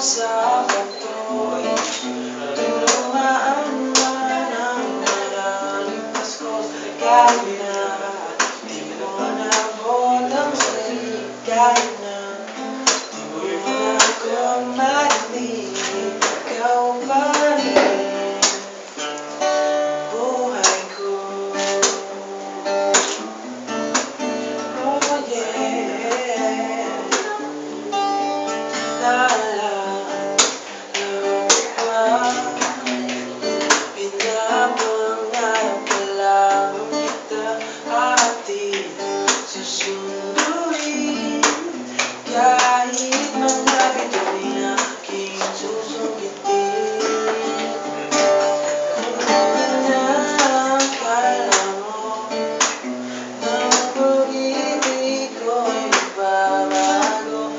Sa patuloy, tulumaan man ang maraming Pasko. Kahit na di mo nabot ang sarili, kahit na di mo na ako marinig, ikaw pa rin buhay ko. Oh yeah, la la. Pinapangarap ka lang kita ating susunduin, kahit mga bituin aking susungkitin. Kung inakala mo na ang pag-ibig ko'y magbabago,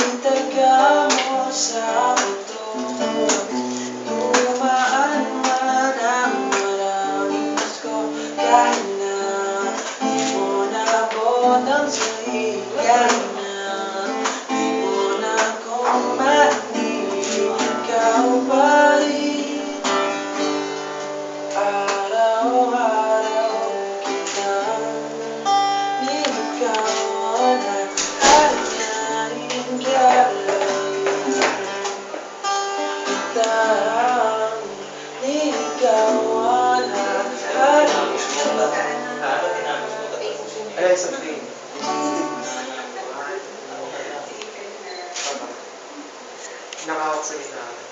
itaga mo sa buto. Kahit na di mo nabot ang sarili, kahit na di mo na ako marinig, ikaw pa rin. Araw-araw kitang niligawan at hanyarin ka lang. Kitang niligawan at hanyarin. Ay, sabihin. Nakahawak sa gitna.